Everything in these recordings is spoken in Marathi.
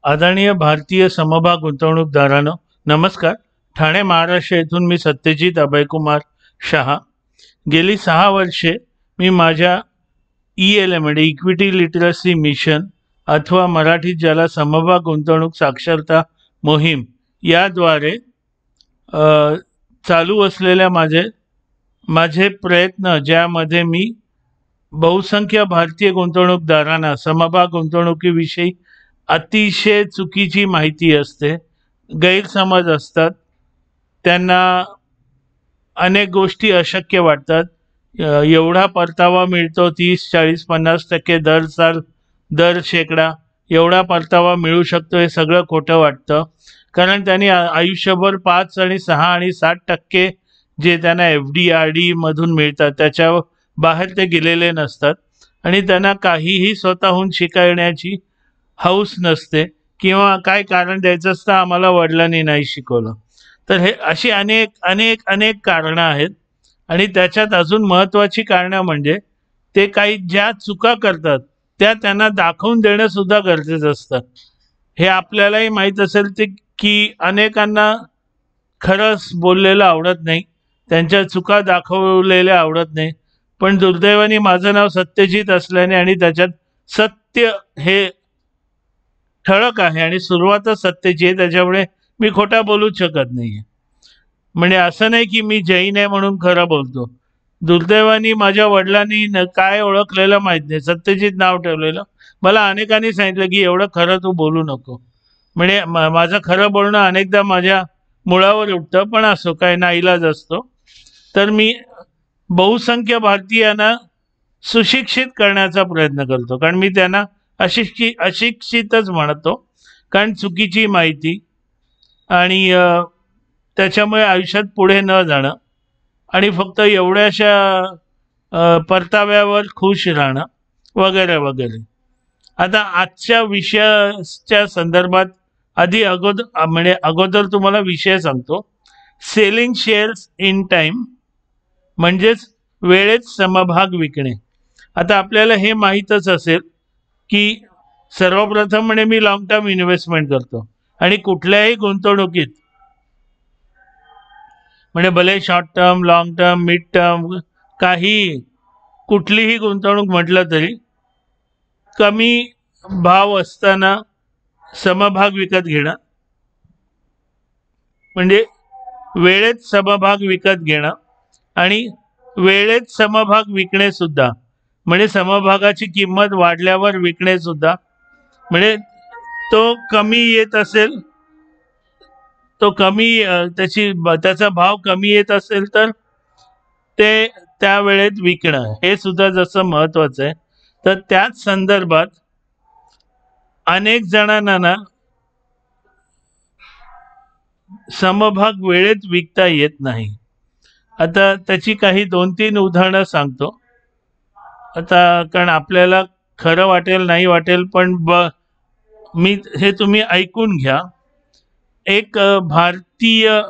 आदरणीय भारतीय समभाग गुंतवणूकदारांनो, नमस्कार. ठाणे महाराष्ट्र येथून मी सत्यजित अभयकुमार शहा. गेली 6 वर्षे मी माझ्या ELM म्हणजे इक्विटी लिटरसी मिशन अथवा मराठीत ज्याला समभाग गुंतवणूक साक्षरता मोहीम याद्वारे चालू असलेल्या माझे प्रयत्न, ज्यामध्ये मी बहुसंख्य भारतीय गुंतवणूकदारांना समभाग गुंतवणुकीविषयी अतिशय चुकीची माहिती असते, गैरसमज असतात, त्यांना अनेक गोष्टी अशक्य वाटतात. एवढा परतावा मिळतो, 30-40-50% दर साल, दर शेकडा एवढा परतावा मिळू शकतो, हे सगळं खोटं वाटतं. कारण त्यांनी आयुष्यभर 5 आणि 6 आणि 7% जे त्यांना FD RD मधून मिळतात त्याच्या बाहेर ते गेलेले नसतात आणि त्यांना काहीही स्वतःहून शिकण्याची हौस नसते किंवा काय कारण द्यायचं असतं, आम्हाला वडिलांनी नाही शिकवलं. तर हे अशी अनेक अनेक अनेक कारणं आहेत आणि त्याच्यात अजून महत्त्वाची कारणं म्हणजे ते काही ज्या चुका करतात त्या त्यांना दाखवून देणं सुद्धा गरजेचं असतं. हे आपल्यालाही माहीत असेल ते की अनेकांना खरंच बोललेलं आवडत नाही, त्यांच्या चुका दाखवलेल्या आवडत नाही. पण दुर्दैवाने माझं नाव सत्यजित असल्याने आणि त्याच्यात सत्य हे ठळक आहे आणि सुरुवातच सत्याची आहे, त्याच्यामुळे मी खोटा बोलूच शकत नाही. म्हणजे असं नाही की मी जैन आहे म्हणून खरं बोलतो. दुर्दैवाने माझ्या वडिलांनी काय ओळखलेलं माहीत नाही, सत्यजित नाव ठेवलेलं. मला अनेकांनी सांगितलं की एवढं खरं तू बोलू नको. म्हणजे माझं खरं बोलणं अनेकदा माझ्या मुळावर उठतं, पण असो, काय नाईलाज असतो. तर मी बहुसंख्य भारतीयांना सुशिक्षित करण्याचा प्रयत्न करतो, कारण मी त्यांना अशिक्षितच म्हणतो, कारण चुकीची माहिती आणि त्याच्यामुळे आयुष्यात पुढे न जाणं आणि फक्त एवढ्याशा परताव्यावर खुश राहणं वगैरे वगैरे. आता आजच्या विषयाच्या संदर्भात अगोदर तुम्हाला विषय सांगतो. सेलिंग शेअर्स इन टाइम म्हणजेच वेळेत समभाग विकणे. आता आपल्याला हे माहीतच असेल की सर्वप्रथम म्हणजे मी लॉंग टर्म इन्व्हेस्टमेंट करतो आणि कुठल्याही गुंतवणुकीत म्हणजे भले short term, long term, mid term, कुठलीही गुंतवणूक म्हटलं तरी कमी भाव असताना समभाग विकत घेणं म्हणजे वेळेत समभाग विकत घेणं आणि वेळेत समभाग विकणे सुद्धा म्हणजे समभागाची किंमत वाढल्यावर विकणे सुद्धा. म्हणजे तो कमी येत असेल, त्याचा भाव कमी येत असेल तर ते त्या वेळेत विकणं हे सुद्धा जसं महत्त्वाचं आहे. तर त्याच संदर्भात अनेक जणांना समभाग वेळेत विकता येत नाही. आता त्याची काही 2-3 उदाहरणं सांगतो. आता कारण आपल्याला खरं वाटेल नाही वाटेल, पण मी हे तुम्ही ऐकून घ्या. एक भारतीय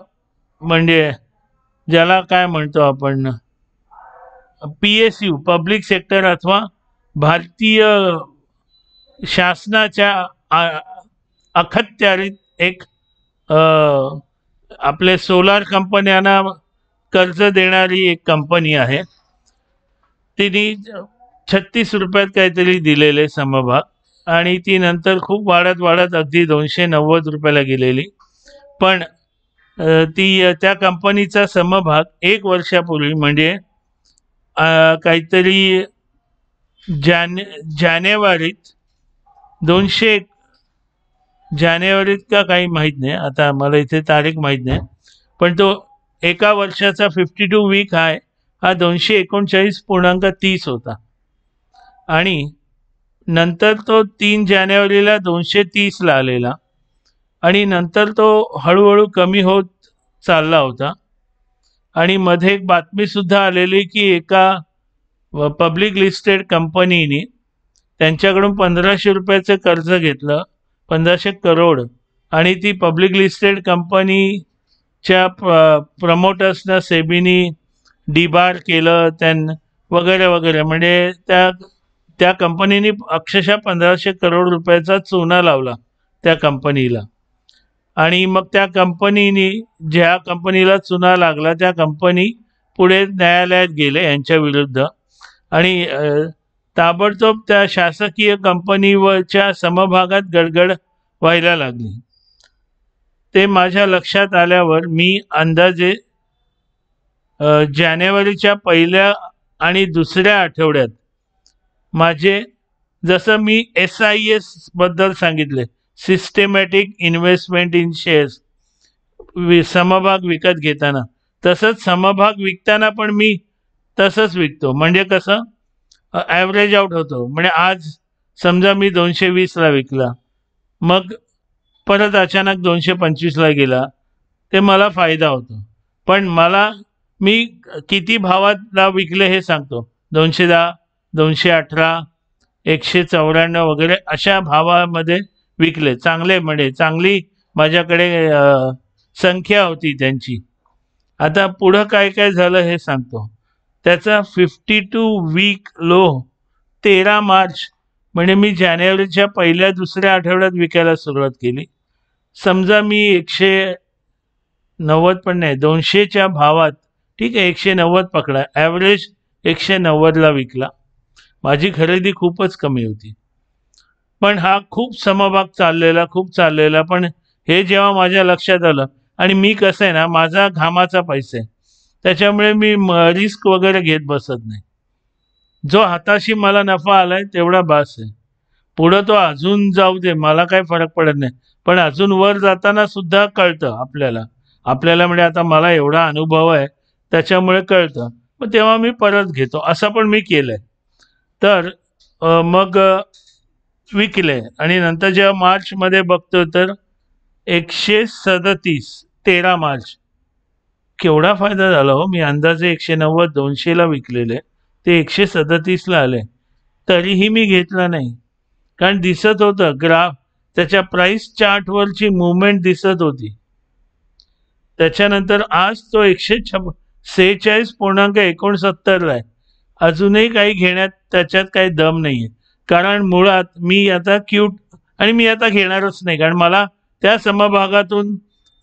म्हणजे ज्याला काय म्हणतो आपण PSU पब्लिक सेक्टर अथवा भारतीय शासनाच्या अखत्यारीत एक आपले सोलार कंपन्यांना कर्ज देणारी एक कंपनी आहे. तिने 36 रुपयात काहीतरी दिलेले समभाग आणि ती नंतर खूप वाढत अगदी 290 रुपयाला गेलेली. पण त्या कंपनीचा समभाग 1 वर्षापूर्वी म्हणजे काहीतरी जानेवारीत 200 का काही माहीत नाही, आता मला इथे तारीख माहीत नाही, पण तो एका वर्षाचा 52 वीक हाय हा 239.30 होता आणि नंतर तो 3 जानेवारीला 230ला आलेला आणि नंतर तो हळूहळू कमी होत चालला होता. आणि मध्ये एक बातमी सुद्धा आलेली की एका पब्लिक लिस्टेड कंपनीने त्यांच्याकडून 1500 रुपयाचं कर्ज घेतलं, 1500 करोड, आणि ती पब्लिक लिस्टेड कंपनीच्या प्रमोटर्सना सेबीनी डिबार केलं वगैरे वगैरे. म्हणजे त्या कंपनीने अक्षरशः 1500 करोड रुपयाचा चुना लावला त्या कंपनीला. आणि मग त्या कंपनीने, ज्या कंपनीला चुना लागला त्या कंपनी पुढे न्यायालयात गेले यांच्या विरुद्ध. आणि ताबडतोब त्या शासकीय कंपनीवरच्या समभागात गडगड व्हायला लागली. ते माझ्या लक्षात आल्यावर मी अंदाजे जानेवारीच्या पहिल्या आणि दुसऱ्या आठवड्यात माझे, जसं मी SIS बद्दल सांगितले, सिस्टेमॅटिक इन्व्हेस्टमेंट इन शेअर्स, समभाग विकत घेताना, तसंच समभाग विकताना पण मी तसंच विकतो. म्हणजे कसं, ॲव्हरेज आउट होतो. म्हणजे आज समजा मी 220ला विकला, मग परत अचानक 225ला गेला, ते मला फायदा होतो. पण मी किती भावाला विकले हे सांगतो. 210, 218, 194 वगैरे अशा भावामध्ये विकले. चांगले, म्हणजे चांगली माझ्याकडे संख्या होती त्यांची. आता पुढं काय काय झालं हे सांगतो. त्याचा 52 वीक लो 13 मार्च, म्हणजे मी जानेवारीच्या पहिल्या दुसऱ्या आठवड्यात विकायला सुरुवात केली. समजा मी 190 पण नाही, 200च्या भावात, ठीक आहे, 190 पकडा, ॲव्हरेज 190ला विकला. माझी खरेदी खूपच कमी होती, पण हा खूप समभाग खूप चाललेला. पण हे जेव्हा माझ्या लक्षात आलं, आणि मी कसं आहे ना, माझा घामाचा पैसा आहे, त्याच्यामुळे मी रिस्क वगैरे घेत बसत नाही. जो हाताशी मला नफा आलाय तेवढा बास आहे. पुढं तो अजून जाऊ दे, मला काही फरक पडत नाही. पण अजून वर जाताना सुद्धा कळतं आपल्याला म्हणजे आता मला एवढा अनुभव आहे त्याच्यामुळे कळतं. मग तेव्हा मी परत घेतो. असं पण मी केलंय. तर मग विकले. आणि नंतर जेव्हा मार्चमध्ये बघतो तर 137, 13 मार्च, केवढा फायदा झाला हो. मी अंदाजे 190, 200ला विकलेले, ते 137ला आले, तरीही मी घेतला नाही. कारण दिसत होतं ग्राफ, त्याच्या प्राइस चार्टवरची मुवमेंट दिसत होती. त्याच्यानंतर आज तो 146.69ला आहे. अजूनही काही घेण्यात त्याच्यात काही दम नाही आहे. कारण मुळात मी आता आणि मी आता घेणारच नाही, कारण मला त्या समभागातून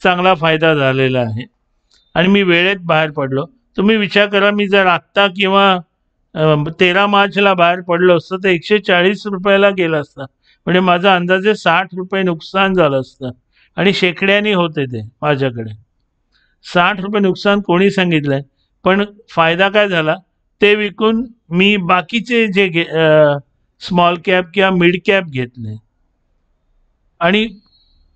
चांगला फायदा झालेला आहे आणि मी वेळेत बाहेर पडलो. तुम्ही विचार करा, मी जर आत्ता किंवा 13 मार्चला बाहेर पडलो असतं तर 140 रुपयाला गेलं असतं. म्हणजे माझं अंदाजे 60 रुपये नुकसान झालं असतं. आणि शेकड्याने होते ते माझ्याकडे. 60 रुपये नुकसान कोणी सांगितलंय, पण फायदा काय झाला, ते विकून मी बाकीचे जे स्मॉल कॅप किंवा मिड कॅप घेतले आणि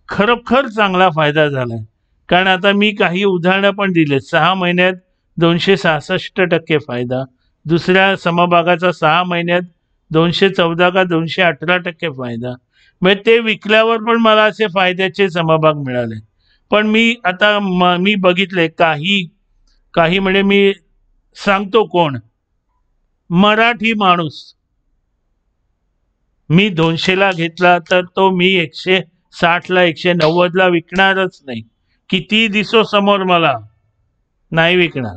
खरोखर चांगला फायदा झालाय. कारण आता मी काही उदाहरणं पण दिले. 6 महिन्यात 266% फायदा, दुसऱ्या समभागाचा 6 महिन्यात 214 का 218% फायदा. म्हणजे ते विकल्यावर पण मला असे फायद्याचे समभाग मिळाले. पण मी आता मी बघितले काही म्हणजे मी सांगतो कोण, मराठी माणूस, मी 200ला घेतला तर तो मी 160ला 190ला विकणारच नाही. किती दिसो समोर मला, नाही विकणार.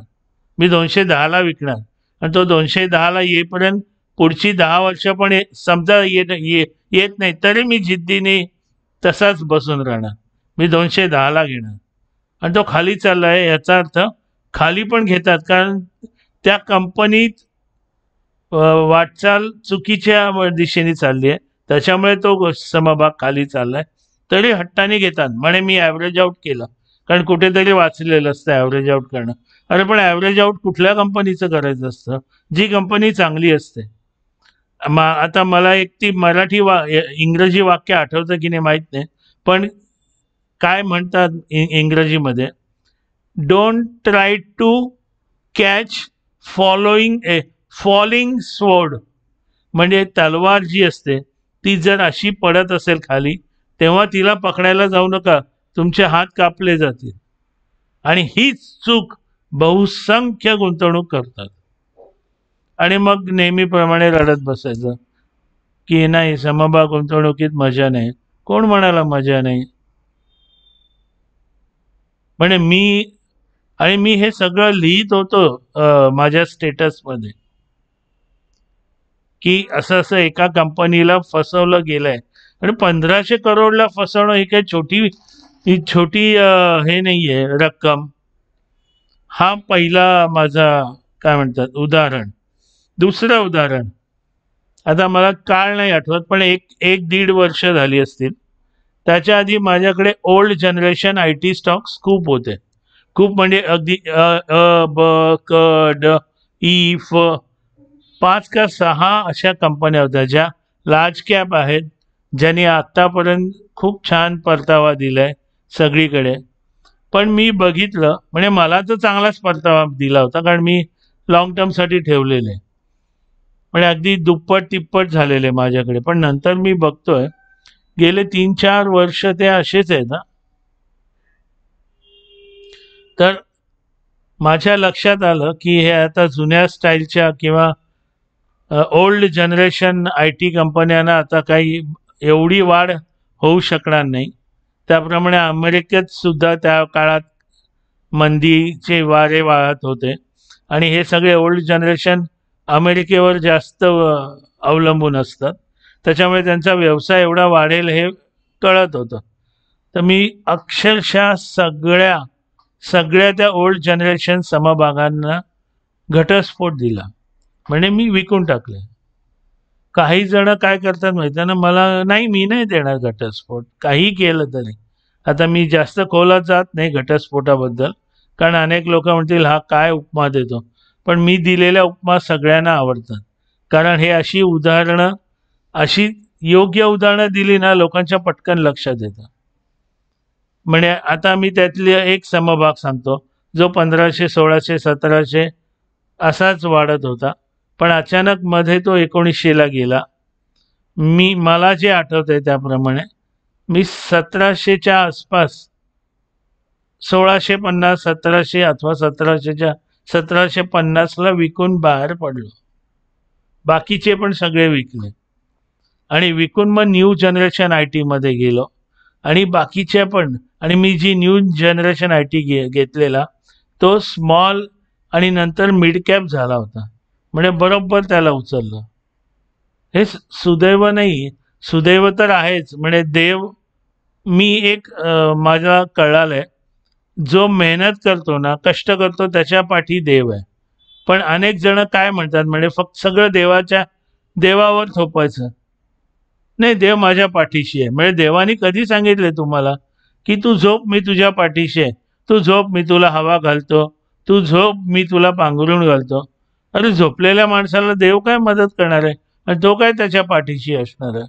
मी 210ला विकणार. आणि तो 210ला येईपर्यंत पुढची 10 वर्ष पण समजा येत नाही तरी मी जिद्दीने तसाच बसून राहणार. मी 210ला घेणार. आणि तो खाली चालला आहे याचा अर्थ खाली पण घेतात, कारण त्या कंपनीत वाटचाल चुकीच्या दिशेने चालली आहे, त्याच्यामुळे तो समभाग खाली चाललाय. तरी हट्टाने घेतात. म्हणे मी ॲव्हरेज आउट केलं, कारण कुठेतरी वाचलेलं असतं ॲव्हरेज आउट करणं. अरे पण ॲव्हरेज आउट कुठल्या कंपनीचं करायचं असतं, जी कंपनी चांगली असते. आता मला एक ती इंग्रजी वाक्य आठवतं की नाही माहीत नाही, पण काय म्हणतात इंग्रजीमध्ये, don't try to catch falling sword. म्हणजे तलवार जी असते ती जर अशी पडत असेल खाली, तेव्हा तिला पकडायला जाऊ नका, तुमचे हात कापले जातील. आणि हीच चूक बहुसंख्य गुंतवणूक करतात. आणि मग नेहमीप्रमाणे रडत बसायचं की नाही, समभाग गुंतवणुकीत मजा नाही. कोण म्हणाला मजा नाही? म्हणजे मी हे सगळं लिहित होतो माझ्या स्टेटसमध्ये की असं एका कंपनीला फसवलं गेलंय. आणि 1500 करोडला फसवणं ही काही छोटी हे नाही आहे रक्कम. हा पहिला माझा काय म्हणतात उदाहरण. दुसरं उदाहरण, आता मला काळ नाही आठवत पण एक दीड वर्ष झाली असतील. त्याच्या आधी माझ्याकडे old generation I T stocks खूप होते. खूप म्हणजे अगदी ब क ड ई फ 5 का 6 अशा कंपन्या होत्या ज्या लार्ज कॅप आहेत, ज्यांनी आत्तापर्यंत खूप छान परतावा दिलाय सगळीकडे. पण मी बघितलं म्हणजे मला तर चांगलाच परतावा दिला होता कारण मी लॉंग टर्मसाठी ठेवलेले, म्हणजे अगदी दुप्पट तिप्पट झालेले माझ्याकडे. पण नंतर मी बघतोय गेले 3-4 वर्ष ते असेच आहेत ना. तर माझ्या लक्षात आलं की हे आता जुन्या स्टाईलच्या किंवा ओल्ड जनरेशन आय टी कंपन्यांना आता काही एवढी वाढ होऊ शकणार नाही. त्याप्रमाणे अमेरिकेत सुद्धा त्या काळात मंदीचे वारे वाहत होते आणि हे सगळे ओल्ड जनरेशन अमेरिकेवर जास्त अवलंबून असतात. त्याच्यामुळे त्यांचा व्यवसाय एवढा वाढेल हे कळत होतं. तर मी अक्षरशः सगळ्या त्या ओल्ड जनरेशन समभागांना घटस्फोट दिला, म्हणजे मी विकून टाकले. काही जण काय करतात माहिती आहे ना, मला नाही, मी नाही देणार घटस्फोट काही केलं तरी. आता मी जास्त खोलात जात नाही घटस्फोटाबद्दल, कारण अनेक लोक म्हणतील हा काय उपमा देतो. पण मी दिलेल्या उपमा सगळ्यांना आवडतात, कारण हे अशी उदाहरणं, अशी योग्य उदाहरणं दिली ना लोकांच्या पटकन लक्षात येतं. म्हणजे आता मी त्यातले एक समभाग सांगतो जो 1500, 1600, 1700 असाच वाढत होता, पण अचानक मध्ये तो 1900ला गेला. मला जे आठवतंय त्याप्रमाणे मी 1700च्या आसपास 1650, 1700 अथवा 1750ला विकून बाहेर पडलो. बाकीचे पण सगळे विकले आणि विकून मग न्यू जनरेशन आय टीमध्ये गेलो आणि बाकीच्या पण. आणि मी जी न्यू जनरेशन आय टी घेतलेला तो स्मॉल आणि नंतर मिड कॅप झाला होता, म्हणजे बरोबर त्याला उचललं. हे सुदैव नाही, सुदैव तर आहेच, म्हणजे देव. मी एक माझा कळालंय, जो मेहनत करतो ना, कष्ट करतो, त्याच्या पाठी देव आहे. पण अनेक जण काय म्हणतात, म्हणजे फक्त सगळं देवावर थोपायचं. नाही, देव माझ्या पाठीशी आहे. म्हणजे देवानी कधी सांगितले तुम्हाला की तू झोप मी तुझ्या पाठीशी आहे, तू झोप मी तुला हवा घालतो, तू झोप मी तुला पांघरून घालतो? अरे झोपलेल्या माणसाला देव काय मदत करणार आहे आणि तो काय त्याच्या पाठीशी असणार आहे?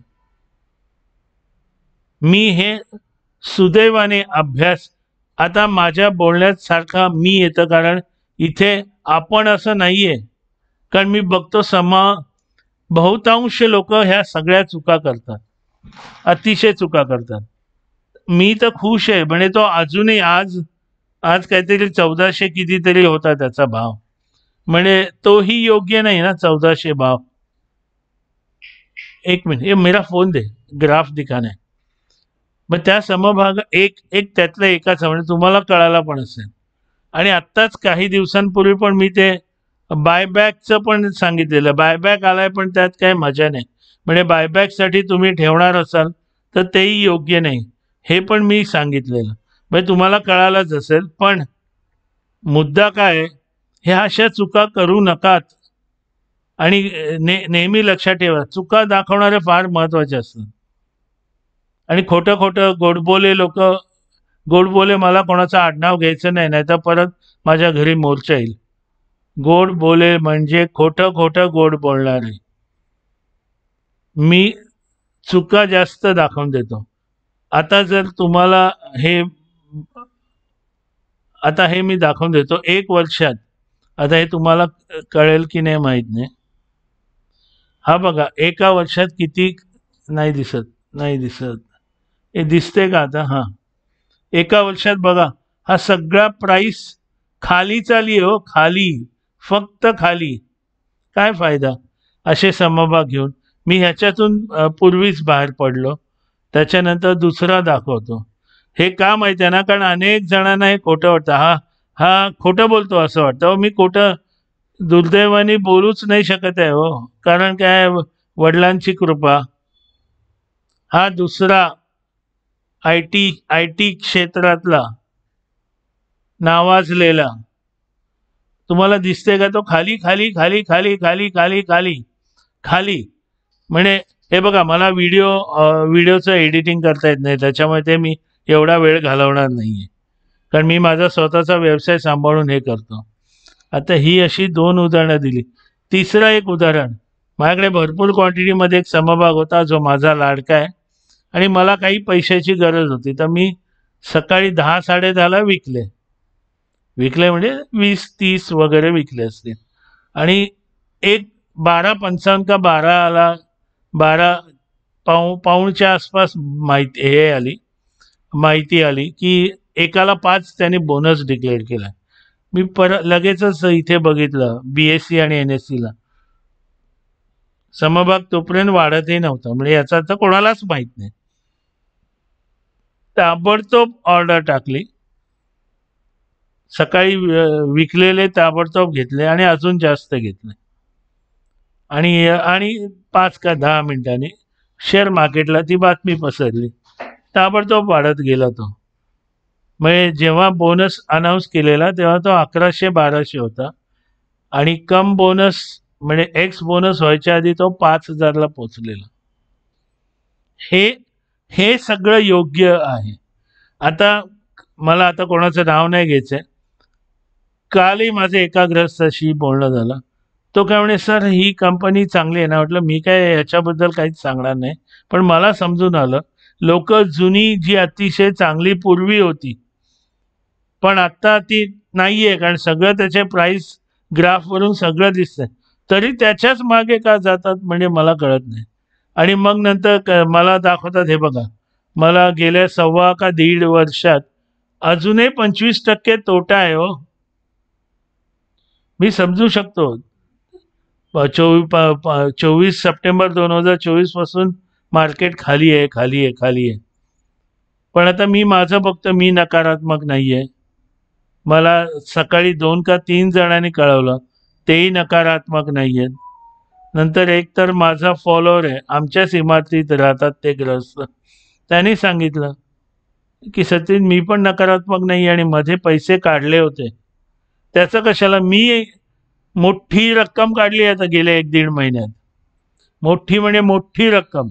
मी हे सुदैवाने अभ्यास, आता माझ्या बोलण्यात सारखा मी येतं कारण इथे आपण असं नाहीये. कारण मी बघतो बहुतांश लोक ह्या सगळ्या चुका करतात, अतिशय चुका करतात. मी तर खुश आहे, म्हणजे तो अजूनही आज काहीतरी 1400 कितीतरी होता त्याचा भाव, म्हणजे तोही योग्य नाही ना 1400 भाव. एक मिनिट, ये मेरा फोन दे, ग्राफ दिखाना है. मग त्या समभाग एक त्यातल्या एकाचा, म्हणजे तुम्हाला कळायला पण असेल. आणि आत्ताच काही दिवसांपूर्वी पण मी ते बायबॅकचं पण सांगितलेलं. बायबॅक आलाय पण त्यात काही मजा नाही, म्हणजे बायबॅकसाठी तुम्ही ठेवणार असाल तर तेही योग्य नाही, हे पण मी सांगितलेलं. म्हणजे तुम्हाला कळालंच असेल. पण मुद्दा काय, ह्या अशा चुका करू नकात. आणि नेहमी लक्षात ठेवा, चुका दाखवणारे फार महत्त्वाचे असतात. आणि खोटं गोडबोले लोक, गोडबोले, मला कोणाचं आडनाव घ्यायचं नाही, नाही तर परत माझ्या घरी मोर्चा येईल. गोड बोले म्हणजे खोटं गोड बोलणारे. मी चुका जास्त दाखवून देतो. आता जर तुम्हाला हे मी दाखवून देतो 1 वर्षात. आता हे तुम्हाला कळेल की नाही माहीत नाही. हा बघा, एका वर्षात किती, नाही दिसत, हे दिसते का आता? हां, एका वर्षात बघा हा सगळा प्राइस खाली चालली हो, खाली, फक्त खाली. काय फायदा असे समभाग घेऊन? मी ह्याच्यातून पूर्वीच बाहेर पडलो. त्याच्यानंतर दुसरा दाखवतो. हे का माहिती आहे ना, कारण अनेक जणांना हे खोटं वाटतं. हा खोटं बोलतो असं वाटतं. हो, मी खोटं दुर्दैवाने बोलूच नाही शकत आहे हो, कारण काय, वडिलांची कृपा. हा दुसरा आय टी क्षेत्रातला नावाजलेला, तुम्हाला दिसते का तो खाली खाली खाली खाली खाली खाली खाली खाली, म्हणजे हे बघा, मला व्हिडिओचं एडिटिंग करता येत नाही, त्याच्यामुळे ते मी एवढा वेळ घालवणार नाहीये, कारण मी माझा स्वतःचा व्यवसाय सांभाळून हे करतो. आता ही अशी 2 उदाहरणं दिली. तिसरं एक उदाहरण, माझ्याकडे भरपूर क्वांटिटीमध्ये एक समभाग होता जो माझा लाडका आहे आणि मला काही पैशाची गरज होती, तर मी सकाळी 10-10:30ला विकले म्हणजे 20-30 वगैरे विकले असतील, आणि एक 12:55 का 12ला 12 पाऊणच्या आसपास माहिती आली की एकाला 5 त्यांनी बोनस डिक्लेअर केला. मी लगेचच इथे बघितलं BSE आणि NSE ला समभाग तोपर्यंत वाढतही नव्हता, म्हणजे याचा अर्थ कोणालाच माहित नाही. ताबडतोब ऑर्डर टाकली, सकाळी विकलेले ताबडतोब घेतले आणि अजून जास्त घेतले, आणि 5 का 10 मिनिटांनी शेअर मार्केटला ती बातमी पसरली, ताबडतोब वाढत गेला तो. म्हणजे जेव्हा बोनस अनाऊन्स केलेला तेव्हा तो 1100-1200 होता, आणि कम बोनस म्हणजे एक्स बोनस व्हायच्या आधी तो 5000ला पोचलेला. हे सगळं योग्य आहे. आता मला कोणाचं नाव नाही घ्यायचंय, कालही माझं एका ग्रस्ताशी बोलणं झालं. तो काय म्हणे, सर ही कंपनी चांगली आहे ना. म्हटलं मी काय याच्याबद्दल काहीच सांगणार नाही, पण मला समजून आलं लोक जुनी जी अतिशय चांगली पूर्वी होती पण आता ती नाहीये, कारण सगळं त्याचे प्राइस ग्राफवरून सगळं दिसतंय, तरी त्याच्याच मागे का जातात म्हणजे मला कळत नाही. आणि मग नंतर मला दाखवतात, हे बघा, मला गेल्या 1.25 का 1.5 वर्षात अजूनही 25% तोटा आहे हो. मी समजू शकतो 24 सप्टेंबर 2024 पासून मार्केट खाली आहे. पण आता मी माझं बघतो, मी नकारात्मक नाहीये. मला सकाळी 2 का 3 जणांनी कळवलं, तेही नकारात्मक नाहीयेत. नंतर एक तर माझा फॉलोअर आहे, आमच्याच इमारतीत राहतात ते ग्रस्त, त्यांनी सांगितलं की सचिन मी पण नकारात्मक नाही, आणि मध्ये पैसे काढले होते त्याचं कशाला, मी मोठी रक्कम काढली आता गेल्या 1-1.5 महिन्यात, मोठी म्हणजे मोठी रक्कम,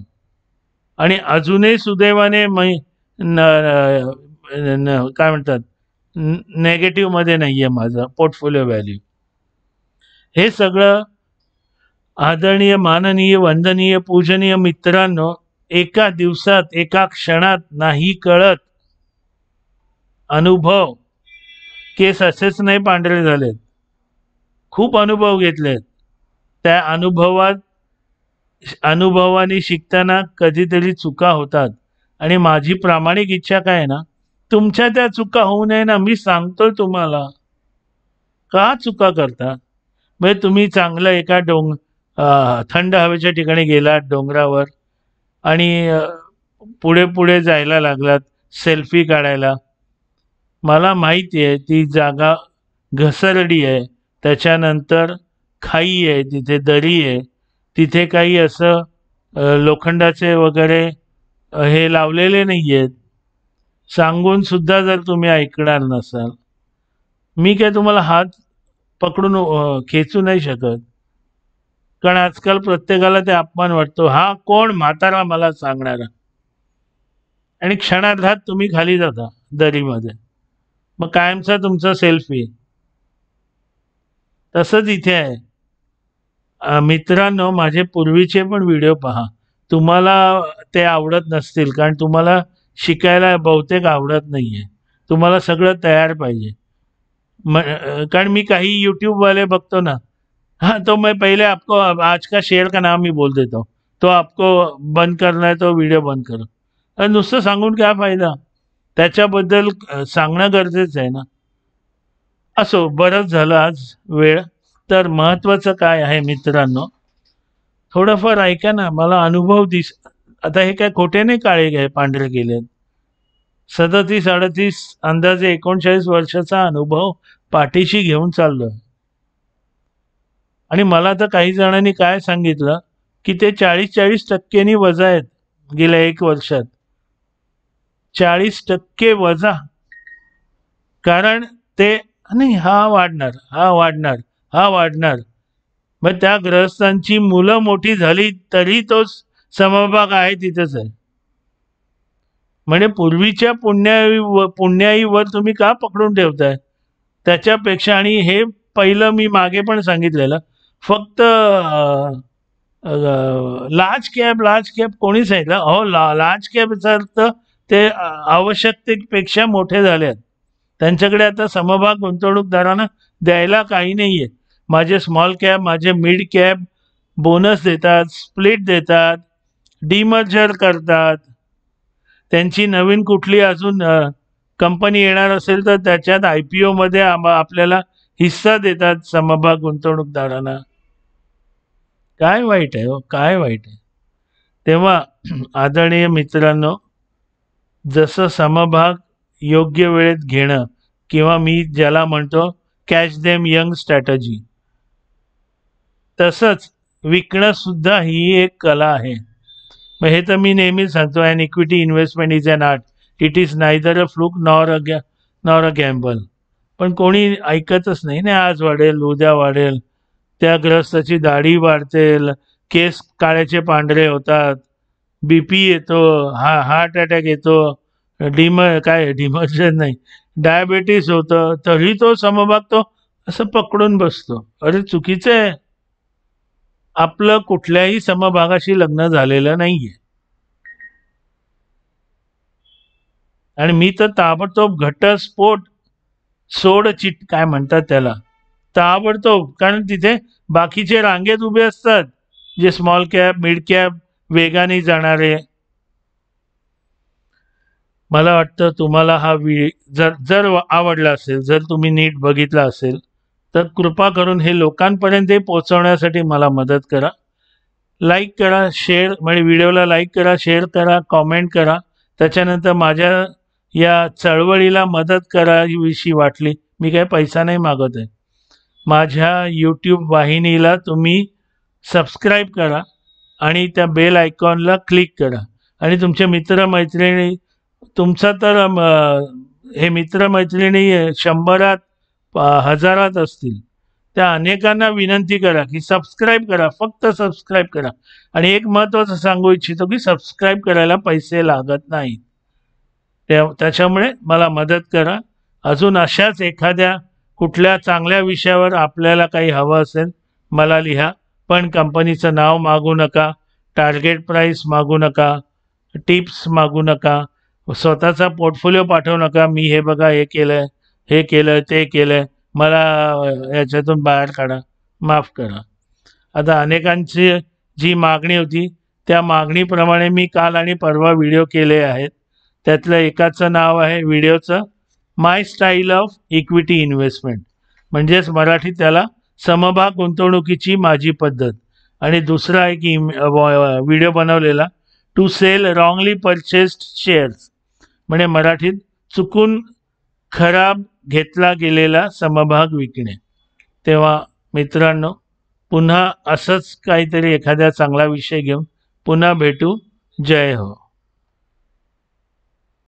आणि अजूनही सुदैवाने काय म्हणतात नेगेटिव्ह मध्ये नाहीये माझा पोर्टफोलिओ व्हॅल्यू. हे सगळं आदरणीय, माननीय, वंदनीय, पूजनीय मित्रांनो, एका दिवसात, एका क्षणात नाही कळत. अनुभव, केस असेच नाही पांढरे झालेत, खूप अनुभव घेतलेत. त्या अनुभवाने शिकताना कधीतरी चुका होतात, आणि माझी प्रामाणिक इच्छा काय आहे ना, तुमच्या त्या चुका होऊ नये ना. मी सांगतोय तुम्हाला, का चुका करता. म्हणजे तुम्ही चांगलं एका थंड हवेच्या ठिकाणी गेलात डोंगरावर, आणि पुढे पुढे जायला लागलात सेल्फी काढायला. मला माहिती आहे ती जागा घसरडी आहे, त्याच्यानंतर खाई आहे, तिथे दरी आहे, तिथे काही असं लोखंडाचे वगैरे हे लावलेले नाही आहेत. सांगून सुद्धा जर तुम्ही ऐकणार नसाल, मी काय तुम्हाला हात पकडून खेचू नाही शकत, कारण आजकाल प्रत्येकाला ते अपमान वाटतो. हा कोण म्हातारा मला सांगणारा, आणि क्षणार्धात तुम्ही खाली जाता दरीमध्ये, मग कायमचा तुमचा सेल्फी. तसंच इथे आहे. मित्रांनो, माझे पूर्वीचे पण व्हिडिओ पहा, तुम्हाला ते आवडत नसतील, कारण तुम्हाला शिकायला बहुतेक आवडत नाहीये, तुम्हाला सगळं तयार पाहिजे. कारण मी काही यूट्यूब वाले बघतो ना, हाँ तो मैं पहले आपको आज का शेयर का नाम ही बोल देता हूँ, तो आपको बंद करना है तो व्हिडिओ बंद करो. नुसतं सांगून काय फायदा, त्याच्याबद्दल सांगणं गरजेचं आहे ना. असो, बरंच झालं आज वेळ. तर महत्वाचं काय आहे मित्रांनो, थोडंफार ऐका ना. मला अनुभव आता हे काय खोटे नाही काळे पांढरे केलेत. 37-38 अंदाजे 39 वर्षाचा अनुभव पाठीशी घेऊन चाललोय. आणि मला तर काही जणांनी काय सांगितलं की ते 40-40% वजा आहेत. गेल्या 1 वर्षात 40% वजा. कारण ते नाही, हा वाढणार, हा वाढणार, हा वाढणार. मग त्या ग्रहस्थांची मुलं मोठी झाली तरी तो समभाग आहे तिथेच आहे. म्हणजे पूर्वीच्या पुण्याईवर तुम्ही का पकडून ठेवताय? त्याच्यापेक्षा, आणि हे पहिलं मी मागे पण सांगितलेलं, फक्त लार्ज कॅप कोणी सांगितलं? अहो, लार्ज कॅपचा अर्थ ते आवश्यकतेपेक्षा मोठे झाले आहेत. त्यांच्याकडे आता समभाग गुंतवणूकदारांना द्यायला काही नाहीये. माझे स्मॉल कॅप, माझे मिड कॅप बोनस देतात, स्प्लिट देतात, डिमर्जर करतात. त्यांची नवीन कुठली अजून कंपनी येणार असेल तर त्याच्यात IPO मध्ये आपल्याला हिस्सा देतात समभाग गुंतवणूकदारांना. काय वाईट आहे हो, काय वाईट आहे? तेव्हा आदरणीय मित्रांनो, जसं समभाग योग्य वेळेत घेणं, किंवा मी ज्याला म्हणतो कॅच देम यंग स्ट्रॅटजी, तसंच विकणं सुद्धा ही एक कला आहे. मग हे तर मी नेहमीच सांगतो, and equity investment is an art, it is neither a fluke nor a gamble. पण कोणी ऐकतच नाही ना. आज वाढेल, उद्या वाढेल, त्या ग्रस्ताची दाढी वाढते, केस काळ्याचे पांढरे होतात, BP येतो, हार्ट अटॅक येतो, डिमर्जन नाही, डायबिटीस होतं, तरी तो समभाग तो असं पकडून बसतो. अरे चुकीचं आहे. आपलं कुठल्याही समभागाशी लग्न झालेलं नाहीये. आणि मी तर ताबडतोब घटस्फोट काय म्हणतात त्याला, ताबडतोब. कारण तिथे बाकीचे रांगेत उभे असतात, जे स्मॉल कॅप, मिड कॅप वेगाने जाणारे. मला वाटतं तुम्हाला हा जर जर आवडला असेल, जर तुम्ही नीट बघितला असेल, तर कृपा करून हे लोकांपर्यंत पोहोचवण्यासाठी मला मदत करा. लाईक करा, शेअर, म्हणजे व्हिडिओला लाईक करा, शेअर करा, कॉमेंट करा. त्याच्यानंतर माझ्या या चळवळीला मदत करावीशी वाटली, मी काही पैसा नाही मागत आहे, माझ्या यूट्यूब वाहिनीला तुम्ही सबस्क्राईब करा आणि त्या बेल आयकॉनला क्लिक करा. आणि तुमचे मित्रमैत्रिणी, तुमचा तर हे मित्रमैत्रिणी 100त, 1000त असतील, त्या अनेकांना विनंती करा की सबस्क्राईब करा, फक्त सबस्क्राईब करा. आणि एक महत्त्वाचं सांगू इच्छितो की सबस्क्राईब करायला पैसे लागत नाहीत. त्याच्यामुळे मला मदत करा. अजून अशाच एखाद्या कुठल्या चांगल्या विषयावर आपल्याला काही हवं असेल, मला लिहा. पण कंपनीचं नाव मागू नका, टार्गेट प्राईस मागू नका, टिप्स मागू नका, स्वतःचा पोर्टफोलिओ पाठवू नका. मी हे बघा, हे केलंय, हे केलं, ते केलंय, मला याच्यातून बाहेर काढा. माफ करा. आता अनेकांची जी मागणी होती, त्या मागणीप्रमाणे मी काल आणि परवा व्हिडिओ केले आहेत. त्यातलं एकाचं नाव आहे व्हिडिओचं माय स्टाईल ऑफ इक्विटी इन्व्हेस्टमेंट, म्हणजेच मराठीत त्याला समभाग गुंतवणुकीची माझी पद्धत. आणि दुसरा एक व्हिडिओ बनवलेला to sell wrongly purchased shares, म्हणजे मराठीत चुकून खराब घेतला गेलेला समभाग विकणे. तेव्हा मित्रांनो, पुन्हा असंच काहीतरी एखाद्या चांगला विषय घेऊन पुन्हा भेटू. जय हो.